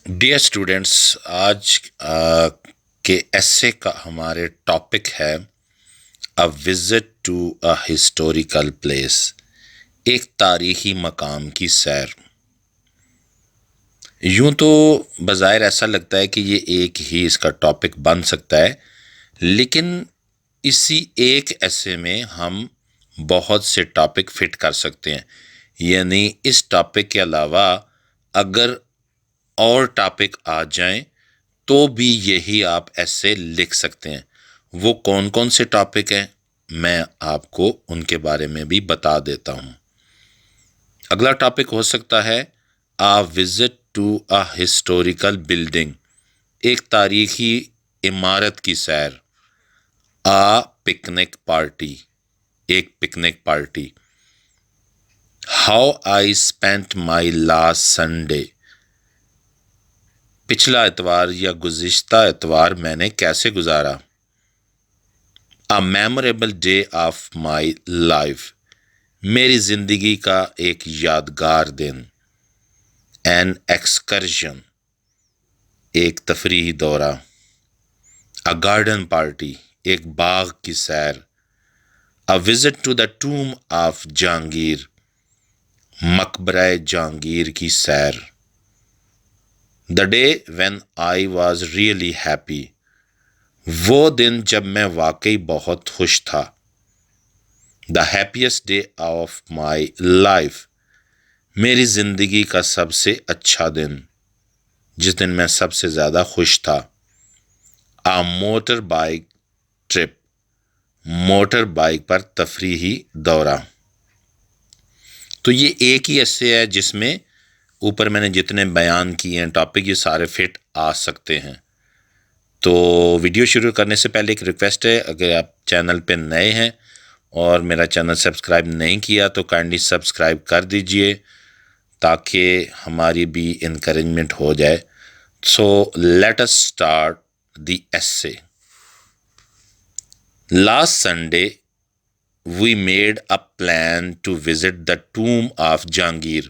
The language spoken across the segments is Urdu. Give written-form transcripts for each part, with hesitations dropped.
ڈیئر اسٹوڈینٹس، آج کے ایسے کا ہمارے ٹاپک ہے a visit to a historical place, ایک تاریخی مقام کی سیر۔ یوں تو بظاہر ایسا لگتا ہے کہ یہ ایک ہی اس کا ٹاپک بن سکتا ہے، لیکن اسی ایک ایسے میں ہم بہت سے ٹاپک فٹ کر سکتے ہیں، یعنی اس ٹاپک کے علاوہ اگر اور ٹاپک آ جائیں تو بھی یہی آپ ایسے لکھ سکتے ہیں۔ وہ کون کون سے ٹاپک ہیں میں آپ کو ان کے بارے میں بھی بتا دیتا ہوں۔ اگلا ٹاپک ہو سکتا ہے a visit to a historical building, ایک تاریخی عمارت کی سیر۔ آ پکنک پارٹی، ایک picnic party. How I spent my last Sunday, پچھلا اتوار یا گزشتہ اتوار میں نے کیسے گزارا۔ A memorable day of my life, میری زندگی کا ایک یادگار دن۔ این ایکسکرشن، ایک تفریحی دورہ۔ اے گارڈن پارٹی، ایک باغ کی سیر۔ A visit to the tomb of Jahangir, مقبرہ جہانگیر کی سیر۔ The day when I was really happy, وہ دن جب میں واقعی بہت خوش تھا۔ The happiest day of my life, میری زندگی کا سب سے اچھا دن، جس دن میں سب سے زیادہ خوش تھا۔ A motor bike trip, motor bike پر تفریحی دورہ۔ تو یہ ایک ہی ایسے ہے جس میں اوپر میں نے جتنے بیان کیے ہیں ٹاپک، یہ سارے فٹ آ سکتے ہیں۔ تو ویڈیو شروع کرنے سے پہلے ایک ریکویسٹ ہے، اگر آپ چینل پہ نئے ہیں اور میرا چینل سبسکرائب نہیں کیا تو کائنڈلی سبسکرائب کر دیجئے تاکہ ہماری بھی انکریجمنٹ ہو جائے۔ So let us start the essay. Last Sunday we made a plan to visit the tomb of Jahangir,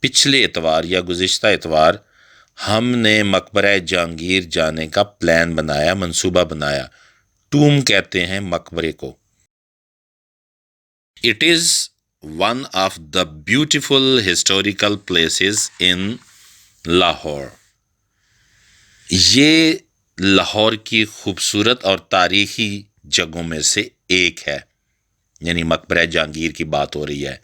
پچھلے اتوار یا گزشتہ اتوار ہم نے مقبرہ جہانگیر جانے کا پلان بنایا، منصوبہ بنایا۔ ٹوم کہتے ہیں مقبرے کو۔ It is one of the beautiful historical places in Lahore, یہ لاہور کی خوبصورت اور تاریخی جگہوں میں سے ایک ہے، یعنی مقبرہ جہانگیر کی بات ہو رہی ہے۔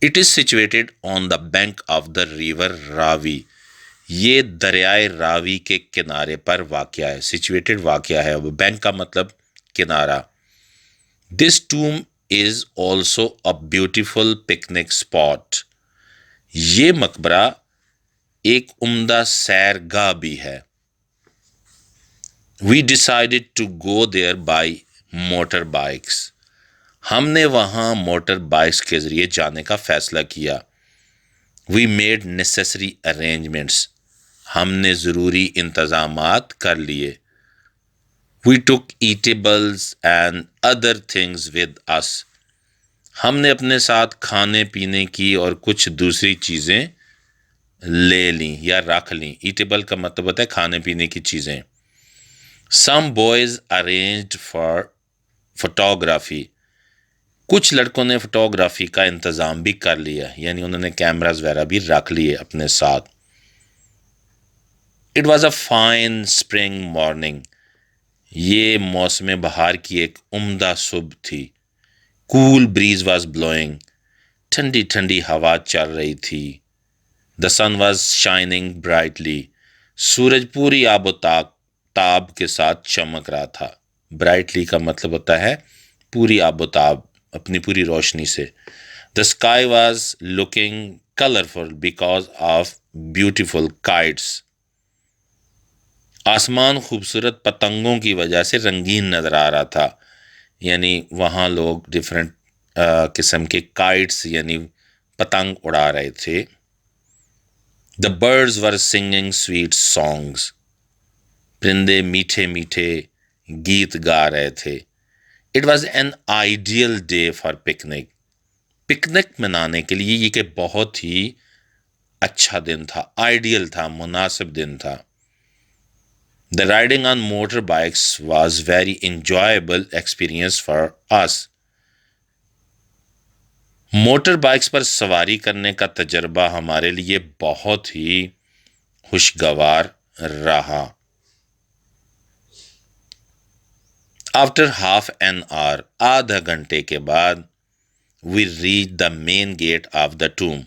It is situated on the bank of the river راوی، یہ دریائے راوی کے کنارے پر واقع ہے۔ سچویٹڈ واقع ہے، بینک کا مطلب کنارہ۔ This tomb is also a beautiful picnic spot، یہ مقبرہ ایک عمدہ سیر گاہ بھی ہے۔ We decided to go there by motor bikes، ہم نے وہاں موٹر بائکس کے ذریعے جانے کا فیصلہ کیا۔ We made necessary arrangements، ہم نے ضروری انتظامات کر لیے۔ We took eatables and other things with us، ہم نے اپنے ساتھ کھانے پینے کی اور کچھ دوسری چیزیں لے لیں یا رکھ لیں۔ ایٹیبل کا مطلب ہوتا ہے کھانے پینے کی چیزیں۔ Some boys arranged for photography، کچھ لڑکوں نے فوٹوگرافی کا انتظام بھی کر لیا، یعنی انہوں نے کیمراز وغیرہ بھی رکھ لیے اپنے ساتھ۔ It was a fine spring morning، یہ موسم بہار کی ایک عمدہ صبح تھی۔ Cool breeze was blowing، ٹھنڈی ٹھنڈی ہوا چل رہی تھی۔ The sun was shining brightly، سورج پوری آب و تاب کے ساتھ چمک رہا تھا۔ برائٹلی کا مطلب ہوتا ہے پوری آب و تاب، اپنی پوری روشنی سے۔ The sky was looking colorful because of beautiful kites، آسمان خوبصورت پتنگوں کی وجہ سے رنگین نظر آ رہا تھا، یعنی وہاں لوگ ڈفرینٹ قسم کے کائٹس یعنی پتنگ اڑا رہے تھے۔ The birds were singing sweet songs، پرندے میٹھے میٹھے گیت گا رہے تھے۔ It was an ideal day for picnic، picnic منانے کے لیے یہ کہ بہت ہی اچھا دن تھا، آئیڈیل تھا، مناسب دن تھا. The riding on motorbikes was very enjoyable experience for us. Motor bikes پر سواری کرنے کا تجربہ ہمارے لیے بہت ہی خوشگوار رہا. After half an hour, آدھا گھنٹے کے بعد we reached the main gate of the tomb.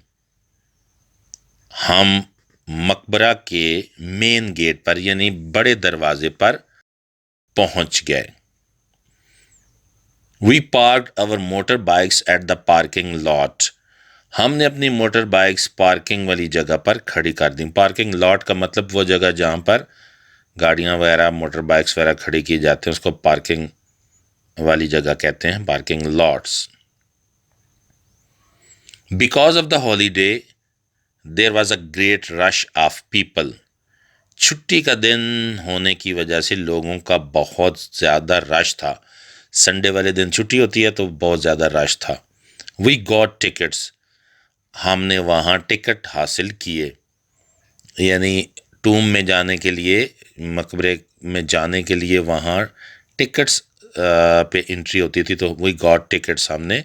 ہم مقبرہ کے مین گیٹ پر یعنی بڑے دروازے پر پہنچ گئے. We parked our motorbikes at the parking lot. ہم نے اپنی موٹر بائکس پارکنگ والی جگہ پر کھڑی کر دیں. پارکنگ لاٹ کا مطلب وہ جگہ جہاں پر گاڑیاں وغیرہ موٹر بائکس وغیرہ کھڑی کی جاتی ہیں اس کو پارکنگ والی جگہ کہتے ہیں، parking lots. Because of the holiday, there was a great rush of people. چھٹی کا دن ہونے کی وجہ سے لوگوں کا بہت زیادہ رش تھا. سنڈے والے دن چھٹی ہوتی ہے تو بہت زیادہ رش تھا. We got tickets. ہم نے وہاں ٹکٹ حاصل کیے، یعنی ٹوم میں جانے کے لیے، مقبرے میں جانے کے لیے وہاں ٹکٹس پہ انٹری ہوتی تھی، تو we got tickets. ہم نے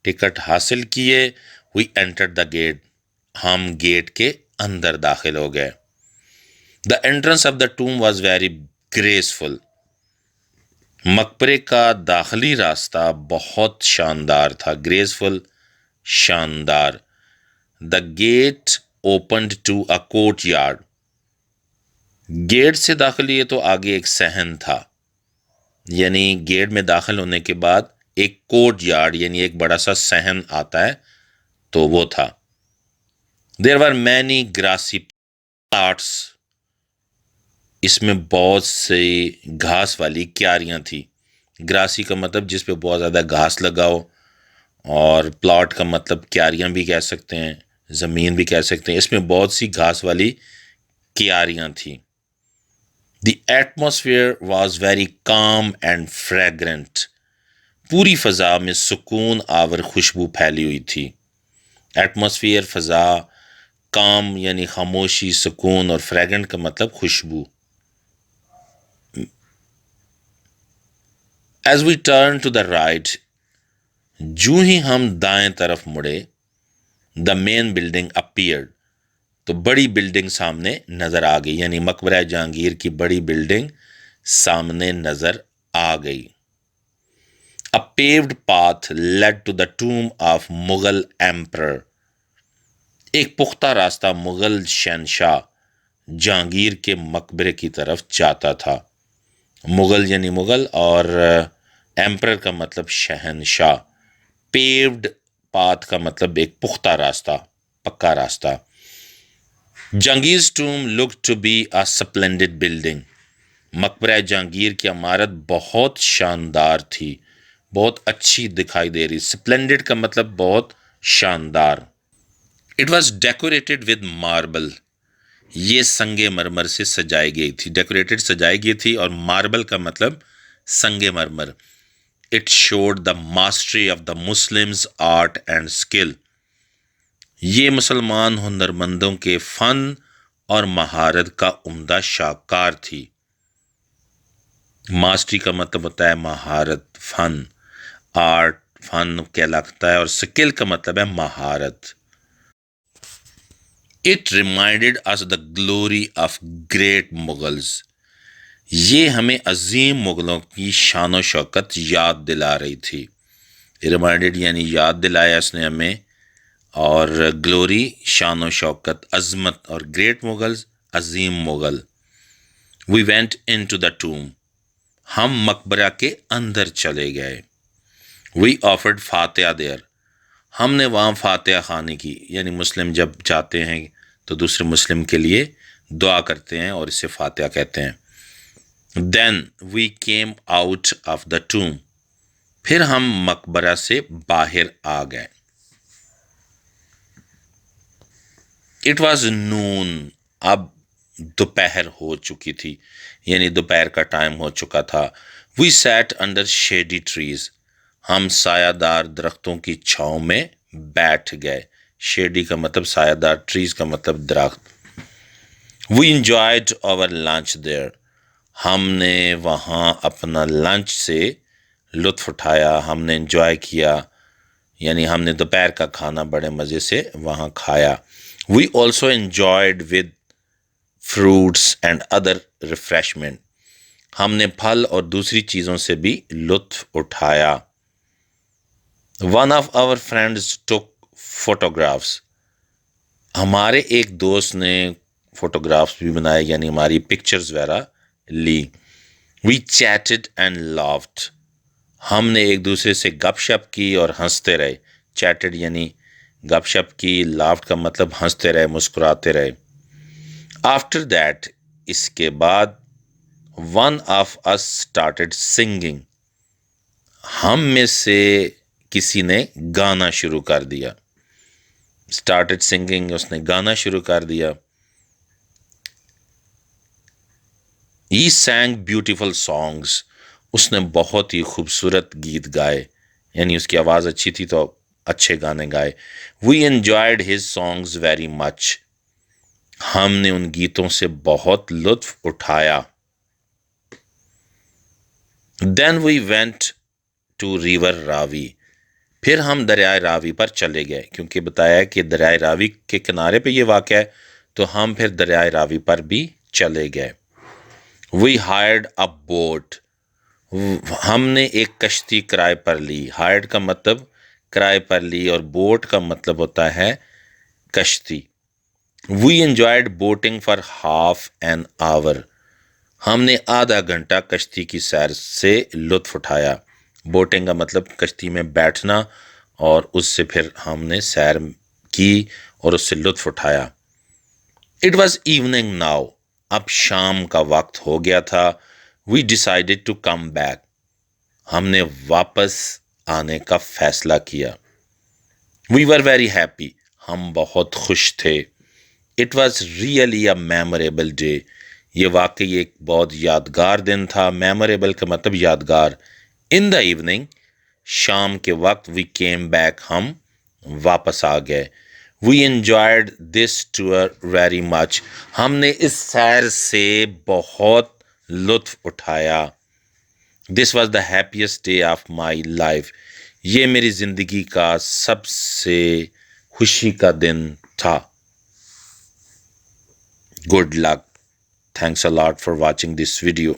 ٹکٹ حاصل کیے. We entered the gate. ہم گیٹ کے اندر داخل ہو گئے. The entrance of the tomb was very graceful. مقبرے کا داخلی راستہ بہت شاندار تھا. گریسفل، شاندار. The gate opened to a courtyard. Gate سے داخل یہ تو آگے ایک صحن تھا، یعنی گیٹ میں داخل ہونے کے بعد ایک کورٹ یارڈ یعنی ایک بڑا سا صحن آتا ہے، تو وہ تھا. There were many grassy plots. اس میں بہت سی گھاس والی کیاریاں تھی. گراسی کا مطلب جس پہ بہت زیادہ گھاس لگا ہو، اور پلاٹ کا مطلب کیاریاں بھی کہہ سکتے ہیں، زمین بھی کہہ سکتے ہیں. اس میں بہت سی گھاس والی کیاریاں تھیں. The atmosphere was very calm and fragrant. پوری فضا میں سکون آور خوشبو پھیلی ہوئی تھی. ایٹماسفیئر، فضا، کام یعنی خاموشی، سکون، اور فریگرنٹ کا مطلب خوشبو. As we turned to the right, جو ہی ہم دائیں طرف مڑے، the main building appeared. تو بڑی بلڈنگ سامنے نظر آ گئی، یعنی مقبرہ جہانگیر کی بڑی بلڈنگ سامنے نظر آ گئی. A paved path led to the tomb of Mughal emperor. ایک پختہ راستہ مغل شہنشاہ جہانگیر کے مقبرے کی طرف جاتا تھا. مغل یعنی مغل، اور ایمپرر کا مطلب شہنشاہ. پیوڈ پاتھ کا مطلب ایک پختہ راستہ، پکا راستہ. جہانگیر's tomb looked to be a splendid building. مقبرہ جہانگیر کی عمارت بہت شاندار تھی، بہت اچھی دکھائی دے رہی. سپلینڈڈ کا مطلب بہت شاندار. It was decorated with marble. یہ سنگ مرمر سے سجائی گئی تھی. ڈیکوریٹڈ سجائی گئی تھی، اور ماربل کا مطلب سنگ مرمر. It showed the mastery of the Muslims' art and skill. یہ مسلمان ہنرمندوں کے فن اور مہارت کا عمدہ شاہکار تھی. ماسٹری کا مطلب ہوتا ہے مہارت، فن. آرٹ فن کہلاتا ہے، اور سکل کا مطلب ہے مہارت. It reminded us the glory of great Mughals. یہ ہمیں عظیم مغلوں کی شان و شوکت یاد دلا رہی تھی. ریمائنڈڈ یعنی یاد دلایا اس نے ہمیں، اور گلوری شان و شوکت، عظمت، اور گریٹ مغلز عظیم مغل. We went into the tomb. ہم مقبرہ کے اندر چلے گئے. We offered فاتحہ there. ہم نے وہاں فاتحہ خوانی کی، یعنی مسلم جب جاتے ہیں تو دوسرے مسلم کے لیے دعا کرتے ہیں، اور اسے فاتحہ کہتے ہیں. Then we came out of the tomb. پھر ہم مقبرہ سے باہر آ گئے. It was noon. اب دوپہر ہو چکی تھی، یعنی دوپہر کا ٹائم ہو چکا تھا. We sat under shady trees. ہم سایہ دار درختوں کی چھاؤں میں بیٹھ گئے. شیڈی کا مطلب سایہ دار، ٹریز کا مطلب درخت۔ وی انجوائڈ آور لنچ دیر، ہم نے وہاں اپنا لنچ سے لطف اٹھایا، ہم نے انجوائے کیا، یعنی ہم نے دوپہر کا کھانا بڑے مزے سے وہاں کھایا۔ We also enjoyed with fruits and other refreshment, ہم نے پھل اور دوسری چیزوں سے بھی لطف اٹھایا۔ One of our friends took photographs, ہمارے ایک دوست نے فوٹوگرافس بھی بنائے، یعنی ہماری پکچرز وغیرہ لی۔ وی چیٹڈ اینڈ لافڈ، ہم نے ایک دوسرے سے گپ شپ کی اور ہنستے رہے۔ چیٹڈ یعنی گپ شپ کی، لافڈ کا مطلب ہنستے رہے، مسکراتے رہے۔ آفٹر دیٹ، اس کے بعد، one of us started singing, ہم میں سے کسی نے گانا شروع کر دیا۔ اسٹارٹیڈ سنگنگ، اس نے گانا شروع کر دیا۔ ہی سینگ بیوٹیفل سانگس، اس نے بہت ہی خوبصورت گیت گائے، یعنی اس کی آواز اچھی تھی تو اچھے گانے گائے۔ We enjoyed his songs very much, ہم نے ان گیتوں سے بہت لطف اٹھایا۔ Then we went to river Ravi, پھر ہم دریائے راوی پر چلے گئے، کیونکہ بتایا کہ دریائے راوی کے کنارے پہ یہ واقع ہے، تو ہم پھر دریائے راوی پر بھی چلے گئے۔ وی ہائرڈ اے بوٹ، ہم نے ایک کشتی کرائے پر لی۔ ہائرڈ کا مطلب کرائے پر لی، اور بوٹ کا مطلب ہوتا ہے کشتی۔ We enjoyed boating for half an hour, ہم نے آدھا گھنٹہ کشتی کی سیر سے لطف اٹھایا۔ بوٹنگ کا مطلب کشتی میں بیٹھنا، اور اس سے پھر ہم نے سیر کی اور اس سے لطف اٹھایا۔ اٹ واز ایوننگ ناؤ، اب شام کا وقت ہو گیا تھا۔ وی ڈیسائیڈیڈ ٹو کم بیک، ہم نے واپس آنے کا فیصلہ کیا۔ وی ور ویری ہیپی، ہم بہت خوش تھے۔ It was really a memorable day, یہ واقعی ایک بہت یادگار دن تھا۔ میموریبل کا مطلب یادگار۔ ان دا ایوننگ، شام کے وقت، وی کیم بیک، ہم واپس آ گئے۔ We enjoyed this tour very much, ہم نے اس سیر سے بہت لطف اٹھایا۔ This was the happiest day of my life, یہ میری زندگی کا سب سے خوشی کا دن تھا۔ Good luck. Thanks a lot for watching this video.